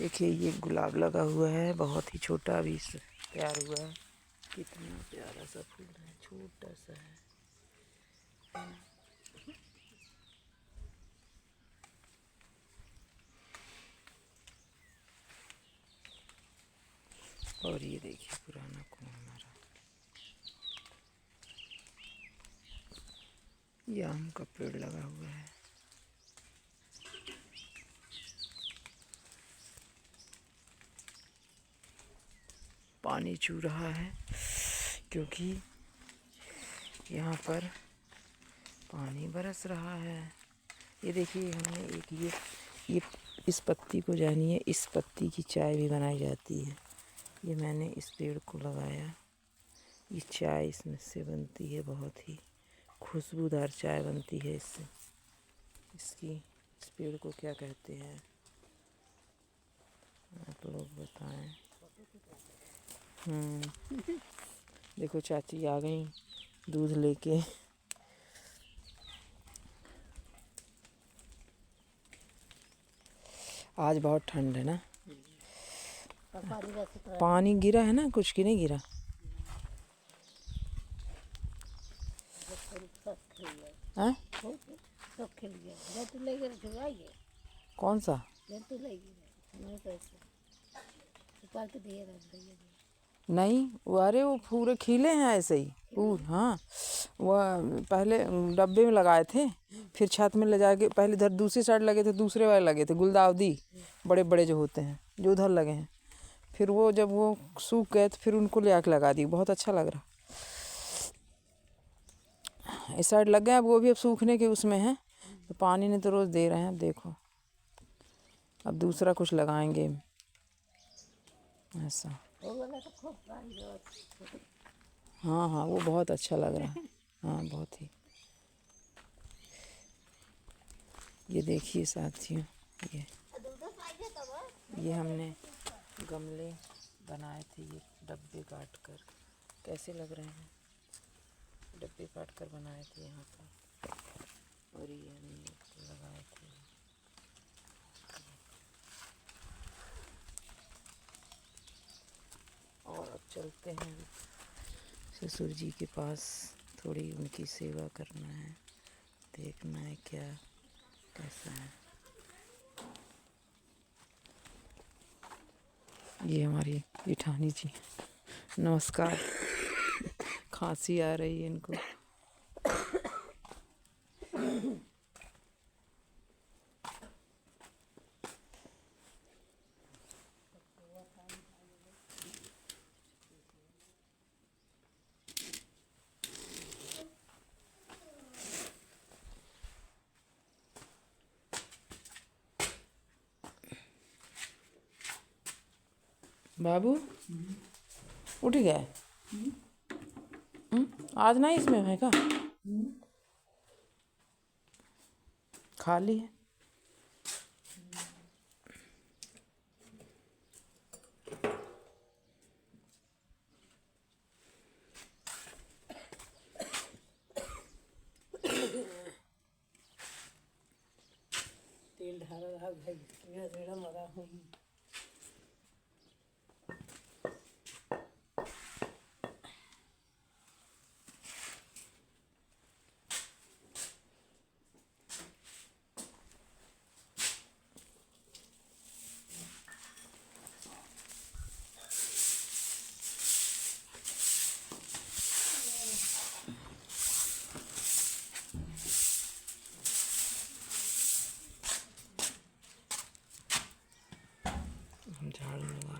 देखिए ये गुलाब लगा हुआ है, बहुत ही छोटा अभी तैयार हुआ है। कितना प्यारा सा फूल है, छोटा सा है। और ये देखिए पुराना कुआं हमारा। ये आम का पेड़ लगा हुआ है। पानी चू रहा है क्योंकि यहाँ पर पानी बरस रहा है। ये देखिए हमने एक ये इस पत्ती को जानिए, इस पत्ती की चाय भी बनाई जाती है। ये मैंने इस पेड़ को लगाया। ये चाय इसमें से बनती है, बहुत ही खुशबूदार चाय बनती है इससे। इस पेड़ को क्या कहते हैं आप लोग बताएं। देखो चाची आ गई दूध लेके। आज बहुत ठंड है ना। पानी गिरा है ना कुछ की नहीं गिरा। हाँ? कौन सा? नहीं अरे वो पूरे खिले हैं ऐसे ही पूरे। हाँ वह पहले डब्बे में लगाए थे, फिर छत में ले जाके पहले इधर दूसरी साइड लगे थे, दूसरे वाले लगे थे गुलदाउदी बड़े बड़े जो होते हैं जो उधर लगे हैं। फिर वो जब वो सूख गए तो फिर उनको ले आके लगा दी। बहुत अच्छा लग रहा। इस साइड लग गए, अब वो भी अब सूखने के उसमें है, तो पानी नहीं तो रोज़ दे रहे हैं। अब देखो अब दूसरा कुछ लगाएंगे ऐसा। हाँ हाँ वो बहुत अच्छा लग रहा है। हाँ बहुत ही। ये देखिए साथियों, ये हमने गमले बनाए थे, ये डब्बे काट कर। कैसे लग रहे हैं, डब्बे काट कर बनाए थे यहाँ पर। और ये हमने लगाए थे। और अब चलते हैं ससुर जी के पास, थोड़ी उनकी सेवा करना है, देखना है क्या कैसा है। ये हमारी जेठानी जी, नमस्कार। खांसी आ रही है इनको। बाबू उठ गए? आज नहीं इसमें है क्या? खाली है। तेल ढाल रहा भाई, मरा हूँ। झाड़ू लगा